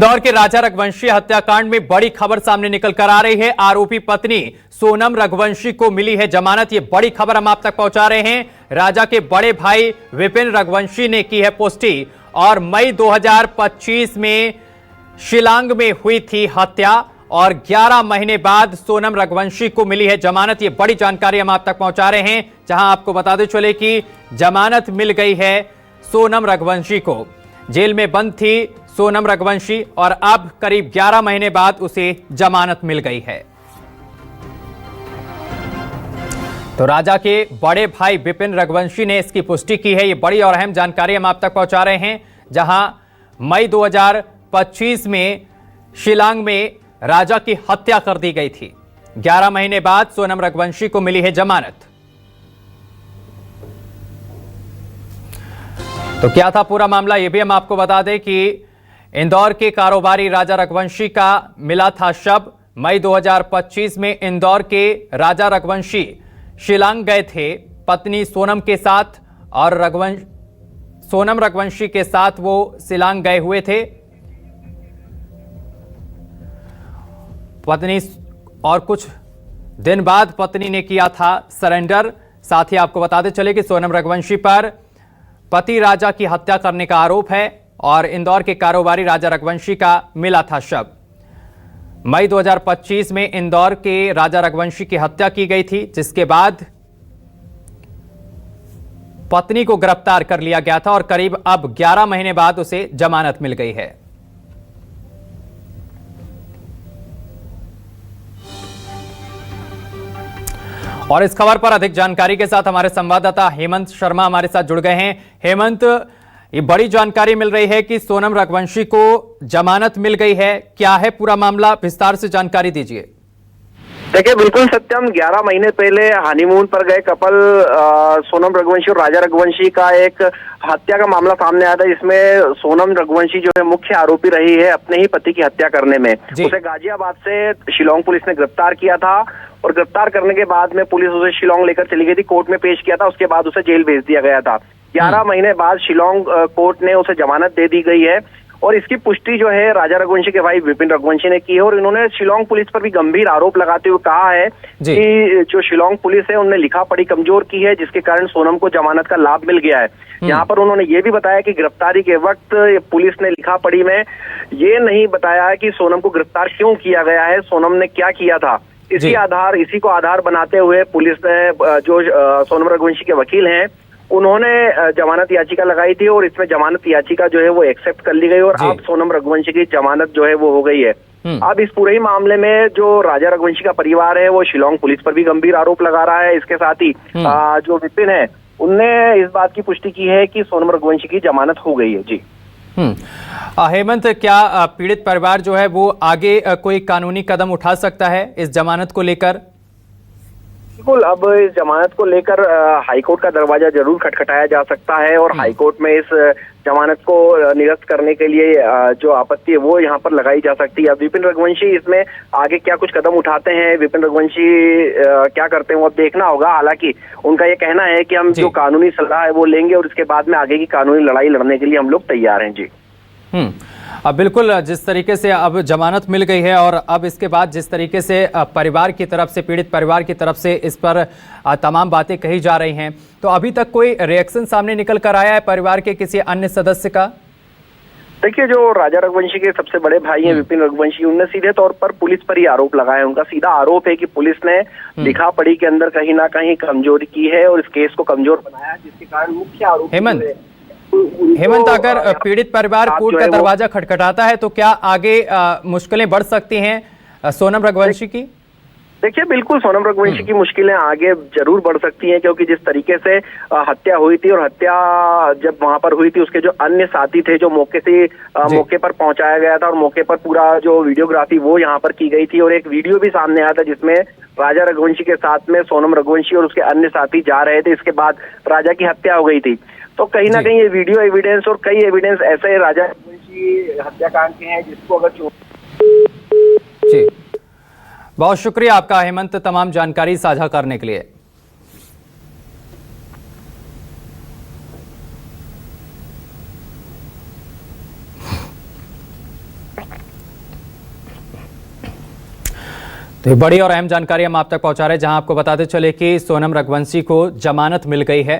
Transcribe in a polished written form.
इंदौर के राजा रघुवंशी हत्याकांड में बड़ी खबर सामने निकल कर आ रही है। आरोपी पत्नी सोनम रघुवंशी को मिली है जमानत। ये बड़ी खबर हम आप तक पहुंचा रहे हैं। राजा के बड़े भाई विपिन रघुवंशी ने की है पुष्टि और मई 2025 में शिलांग में हुई थी हत्या और 11 महीने बाद सोनम रघुवंशी को मिली है जमानत। ये बड़ी जानकारी हम आप तक पहुंचा रहे हैं, जहां आपको बताते चले कि जमानत मिल गई है सोनम रघुवंशी को। जेल में बंद थी सोनम रघुवंशी और अब करीब 11 महीने बाद उसे जमानत मिल गई है। तो राजा के बड़े भाई विपिन रघुवंशी ने इसकी पुष्टि की है। ये बड़ी और अहम जानकारी हम आप तक पहुंचा रहे हैं, जहां मई 2025 में शिलांग में राजा की हत्या कर दी गई थी। 11 महीने बाद सोनम रघुवंशी को मिली है जमानत। तो क्या था पूरा मामला, यह भी हम आपको बता दें कि इंदौर के कारोबारी राजा रघुवंशी का मिला था शव। मई 2025 में इंदौर के राजा रघुवंशी शिलांग गए थे पत्नी सोनम के साथ और सोनम रघुवंशी के साथ वो शिलांग गए हुए थे। पत्नी और कुछ दिन बाद पत्नी ने किया था सरेंडर। साथ ही आपको बताते चले कि सोनम रघुवंशी पर पति राजा की हत्या करने का आरोप है और इंदौर के कारोबारी राजा रघुवंशी का मिला था शव। मई 2025 में इंदौर के राजा रघुवंशी की हत्या की गई थी, जिसके बाद पत्नी को गिरफ्तार कर लिया गया था और करीब अब 11 महीने बाद उसे जमानत मिल गई है। और इस खबर पर अधिक जानकारी के साथ हमारे संवाददाता हेमंत शर्मा हमारे साथ जुड़ गए हैं। हेमंत, ये बड़ी जानकारी मिल रही है कि सोनम रघुवंशी को जमानत मिल गई है। क्या है पूरा मामला, विस्तार से जानकारी दीजिए। देखिए, बिल्कुल सत्यम, 11 महीने पहले हनीमून पर गए कपल सोनम रघुवंशी और राजा रघुवंशी का एक हत्या का मामला सामने आया था, जिसमें सोनम रघुवंशी जो है मुख्य आरोपी रही है अपने ही पति की हत्या करने में। उसे गाजियाबाद से शिलांग पुलिस ने गिरफ्तार किया था और गिरफ्तार करने के बाद में पुलिस उसे शिलांग लेकर चली गई थी, कोर्ट में पेश किया था। उसके बाद उसे जेल भेज दिया गया था। 11 महीने बाद शिलांग कोर्ट ने उसे जमानत दे दी गई है और इसकी पुष्टि जो है राजा रघुवंशी के भाई विपिन रघुवंशी ने की है। और इन्होंने शिलांग पुलिस पर भी गंभीर आरोप लगाते हुए कहा है कि जो शिलांग पुलिस है उन्होंने लिखा पढ़ी कमजोर की है, जिसके कारण सोनम को जमानत का लाभ मिल गया है। यहाँ पर उन्होंने ये भी बताया कि गिरफ्तारी के वक्त पुलिस ने लिखा पढ़ी में ये नहीं बताया है कि सोनम को गिरफ्तार क्यों किया गया है, सोनम ने क्या किया था। इसी को आधार बनाते हुए पुलिस ने जो सोनम रघुवंशी के वकील हैं उन्होंने जमानत याचिका लगाई थी और इसमें जमानत याचिका जो है वो एक्सेप्ट कर ली गई और अब सोनम रघुवंशी की जमानत जो है वो हो गई है। अब इस पूरे ही मामले में जो राजा रघुवंशी का परिवार है वो शिलांग पुलिस पर भी गंभीर आरोप लगा रहा है। इसके साथ ही जो विपिन है उनने इस बात की पुष्टि की है कि सोनम रघुवंशी की जमानत हो गई है। जी हेमंत, क्या पीड़ित परिवार जो है वो आगे कोई कानूनी कदम उठा सकता है इस जमानत को लेकर? बिल्कुल, अब इस जमानत को लेकर हाईकोर्ट का दरवाजा जरूर खटखटाया जा सकता है और हाईकोर्ट में इस जमानत को निरस्त करने के लिए जो आपत्ति है वो यहाँ पर लगाई जा सकती है। विपिन रघुवंशी इसमें आगे क्या कुछ कदम उठाते हैं, विपिन रघुवंशी क्या करते हैं वो अब देखना होगा। हालांकि उनका ये कहना है कि हम जो कानूनी सलाह है वो लेंगे और इसके बाद में आगे की कानूनी लड़ाई लड़ने के लिए हम लोग तैयार हैं। जी अब बिल्कुल, जिस तरीके से अब जमानत मिल गई है और अब इसके बाद जिस तरीके से परिवार की तरफ से, पीड़ित परिवार की तरफ से इस पर तमाम बातें कही जा रही हैं, तो अभी तक कोई रिएक्शन सामने निकल कर आया है परिवार के किसी अन्य सदस्य का? देखिए, जो राजा रघुवंशी के सबसे बड़े भाई हैं विपिन रघुवंशी, उनने सीधे तौर पर पुलिस पर ही आरोप लगाया। उनका सीधा आरोप है कि पुलिस ने लिखा पढ़ी के अंदर कहीं ना कहीं कमजोरी की है और इस केस को कमजोर बनाया, जिसके कारण मुख्य आरोप हेमंत, अगर पीड़ित परिवार कोर्ट का दरवाजा खटखटाता है तो क्या आगे मुश्किलें बढ़ सकती हैं सोनम रघुवंशी की? देखिए, बिल्कुल सोनम रघुवंशी की मुश्किलें आगे जरूर बढ़ सकती हैं, क्योंकि जिस तरीके से हत्या हुई थी और हत्या जब वहां पर हुई थी उसके जो अन्य साथी थे जो मौके पर पहुंचाया गया था और मौके पर पूरा जो वीडियोग्राफी वो यहाँ पर की गई थी और एक वीडियो भी सामने आया था जिसमें राजा रघुवंशी के साथ में सोनम रघुवंशी और उसके अन्य साथी जा रहे थे। इसके बाद राजा की हत्या हो गई थी। तो कहीं ना कहीं ये वीडियो एविडेंस और कई एविडेंस ऐसे राजा रघुवंशी हत्याकांड के हैं जिसको अगर जी, बहुत शुक्रिया आपका हेमंत, तमाम जानकारी साझा करने के लिए। तो ये बड़ी और अहम जानकारी हम आप तक पहुंचा रहे हैं, जहां आपको बताते चले कि सोनम रघुवंशी को जमानत मिल गई है।